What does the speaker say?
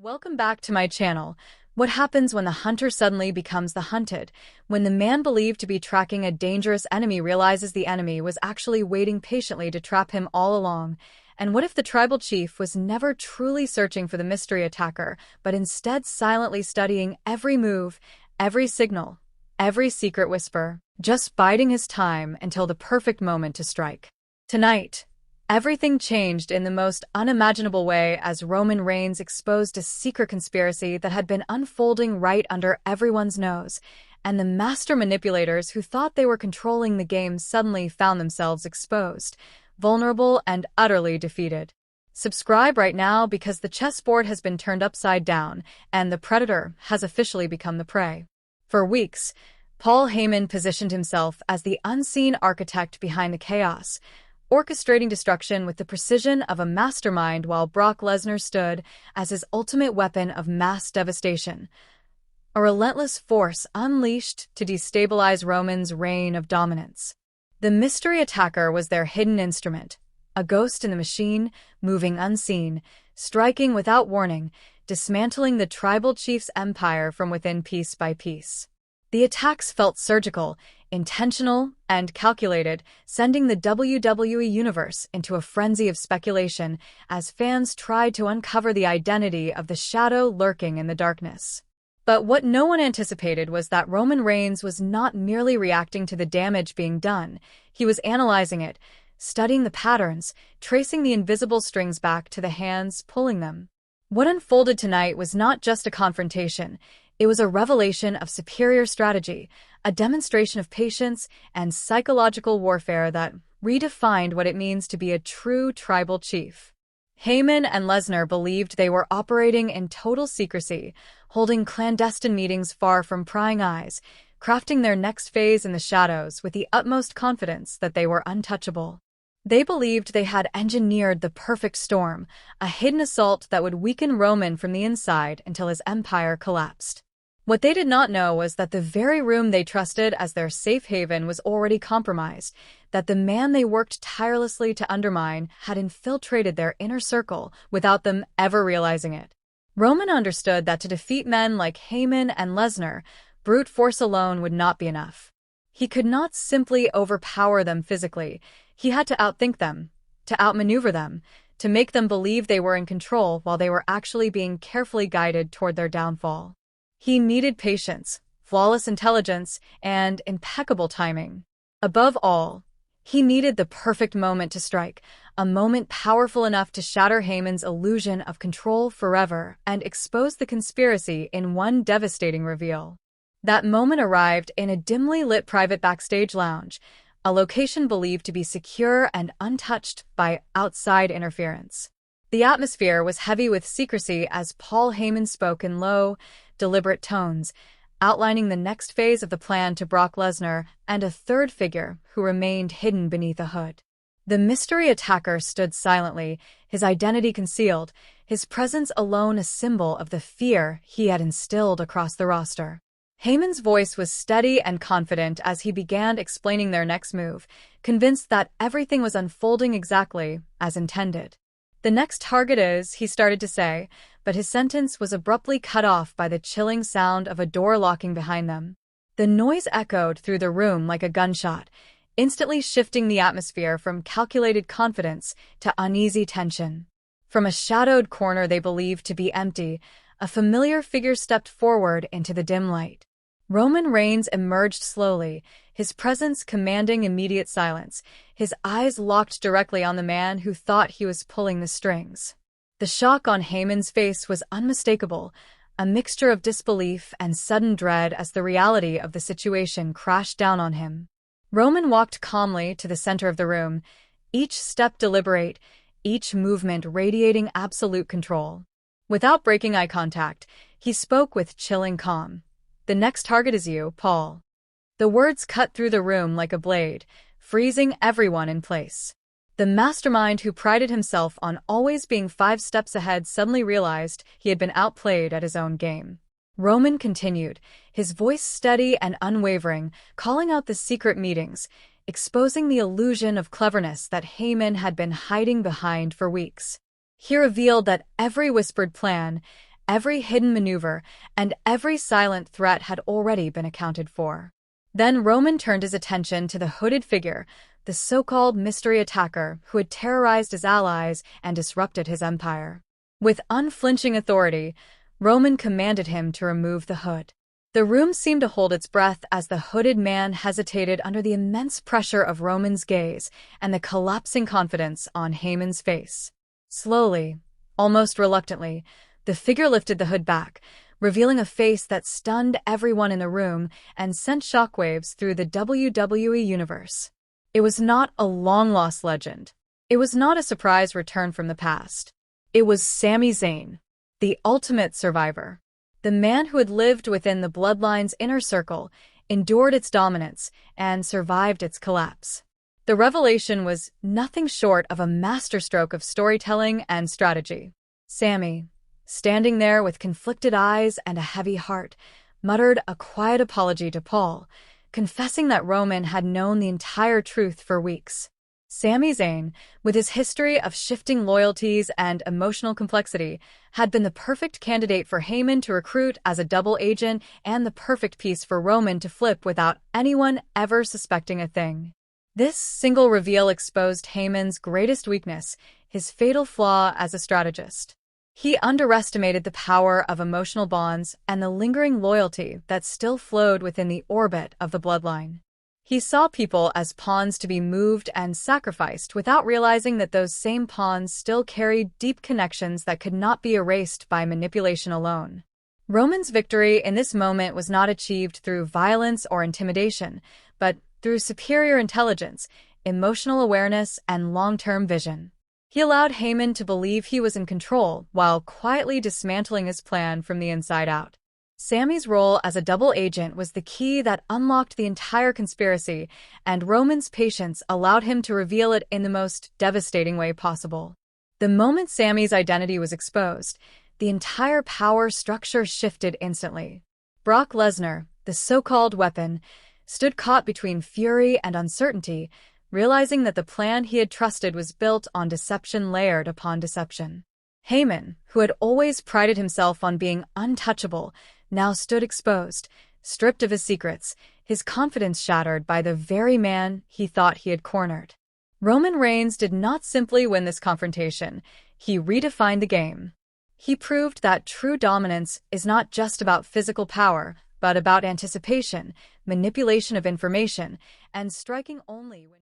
Welcome back to my channel. What happens when the hunter suddenly becomes the hunted? When the man believed to be tracking a dangerous enemy realizes the enemy was actually waiting patiently to trap him all along. And what if the tribal chief was never truly searching for the mystery attacker, but instead silently studying every move, every signal, every secret whisper, just biding his time until the perfect moment to strike? Tonight, everything changed in the most unimaginable way as Roman Reigns exposed a secret conspiracy that had been unfolding right under everyone's nose, and the master manipulators who thought they were controlling the game suddenly found themselves exposed, vulnerable, and utterly defeated. Subscribe right now because the chessboard has been turned upside down, and the predator has officially become the prey. For weeks, Paul Heyman positioned himself as the unseen architect behind the chaos, orchestrating destruction with the precision of a mastermind while Brock Lesnar stood as his ultimate weapon of mass devastation, a relentless force unleashed to destabilize Roman's reign of dominance. The mystery attacker was their hidden instrument, a ghost in the machine, moving unseen, striking without warning, dismantling the tribal chief's empire from within piece by piece. The attacks felt surgical, intentional, and calculated, sending the WWE Universe into a frenzy of speculation as fans tried to uncover the identity of the shadow lurking in the darkness. But what no one anticipated was that Roman Reigns was not merely reacting to the damage being done. He was analyzing it, studying the patterns, tracing the invisible strings back to the hands pulling them. What unfolded tonight was not just a confrontation. It was a revelation of superior strategy, a demonstration of patience and psychological warfare that redefined what it means to be a true tribal chief. Heyman and Lesnar believed they were operating in total secrecy, holding clandestine meetings far from prying eyes, crafting their next phase in the shadows with the utmost confidence that they were untouchable. They believed they had engineered the perfect storm, a hidden assault that would weaken Roman from the inside until his empire collapsed. What they did not know was that the very room they trusted as their safe haven was already compromised, that the man they worked tirelessly to undermine had infiltrated their inner circle without them ever realizing it. Roman understood that to defeat men like Heyman and Lesnar, brute force alone would not be enough. He could not simply overpower them physically. He had to outthink them, to outmaneuver them, to make them believe they were in control while they were actually being carefully guided toward their downfall. He needed patience, flawless intelligence, and impeccable timing. Above all, he needed the perfect moment to strike, a moment powerful enough to shatter Heyman's illusion of control forever and expose the conspiracy in one devastating reveal. That moment arrived in a dimly lit private backstage lounge, a location believed to be secure and untouched by outside interference. The atmosphere was heavy with secrecy as Paul Heyman spoke in low, deliberate tones, outlining the next phase of the plan to Brock Lesnar and a third figure who remained hidden beneath a hood. The mystery attacker stood silently, his identity concealed, his presence alone a symbol of the fear he had instilled across the roster. Heyman's voice was steady and confident as he began explaining their next move, convinced that everything was unfolding exactly as intended. "The next target is," he started to say, but his sentence was abruptly cut off by the chilling sound of a door locking behind them. The noise echoed through the room like a gunshot, instantly shifting the atmosphere from calculated confidence to uneasy tension. From a shadowed corner they believed to be empty, a familiar figure stepped forward into the dim light. Roman Reigns emerged slowly, his presence commanding immediate silence, his eyes locked directly on the man who thought he was pulling the strings. The shock on Heyman's face was unmistakable, a mixture of disbelief and sudden dread as the reality of the situation crashed down on him. Roman walked calmly to the center of the room, each step deliberate, each movement radiating absolute control. Without breaking eye contact, he spoke with chilling calm. "The next target is you, Paul." The words cut through the room like a blade, freezing everyone in place. The mastermind who prided himself on always being 5 steps ahead suddenly realized he had been outplayed at his own game. Roman continued, his voice steady and unwavering, calling out the secret meetings, exposing the illusion of cleverness that Heyman had been hiding behind for weeks. He revealed that every whispered plan, Every hidden maneuver and every silent threat had already been accounted for. Then Roman turned his attention to the hooded figure, the so-called mystery attacker who had terrorized his allies and disrupted his empire. With unflinching authority, Roman commanded him to remove the hood. The room seemed to hold its breath as the hooded man hesitated under the immense pressure of Roman's gaze and the collapsing confidence on Heyman's face. Slowly, almost reluctantly, the figure lifted the hood back, revealing a face that stunned everyone in the room and sent shockwaves through the WWE universe. It was not a long-lost legend. It was not a surprise return from the past. It was Sami Zayn, the ultimate survivor. The man who had lived within the bloodline's inner circle, endured its dominance, and survived its collapse. The revelation was nothing short of a masterstroke of storytelling and strategy. Sami, standing there with conflicted eyes and a heavy heart, muttered a quiet apology to Paul, confessing that Roman had known the entire truth for weeks. Sami Zayn, with his history of shifting loyalties and emotional complexity, had been the perfect candidate for Heyman to recruit as a double agent and the perfect piece for Roman to flip without anyone ever suspecting a thing. This single reveal exposed Heyman's greatest weakness, his fatal flaw as a strategist. He underestimated the power of emotional bonds and the lingering loyalty that still flowed within the orbit of the bloodline. He saw people as pawns to be moved and sacrificed without realizing that those same pawns still carried deep connections that could not be erased by manipulation alone. Roman's victory in this moment was not achieved through violence or intimidation, but through superior intelligence, emotional awareness, and long-term vision. He allowed Heyman to believe he was in control while quietly dismantling his plan from the inside out. Sami's role as a double agent was the key that unlocked the entire conspiracy, and Roman's patience allowed him to reveal it in the most devastating way possible. The moment Sami's identity was exposed, the entire power structure shifted instantly. Brock Lesnar, the so-called weapon, stood caught between fury and uncertainty, realizing that the plan he had trusted was built on deception layered upon deception. Heyman, who had always prided himself on being untouchable, now stood exposed, stripped of his secrets, his confidence shattered by the very man he thought he had cornered. Roman Reigns did not simply win this confrontation, he redefined the game. He proved that true dominance is not just about physical power, but about anticipation, manipulation of information, and striking only when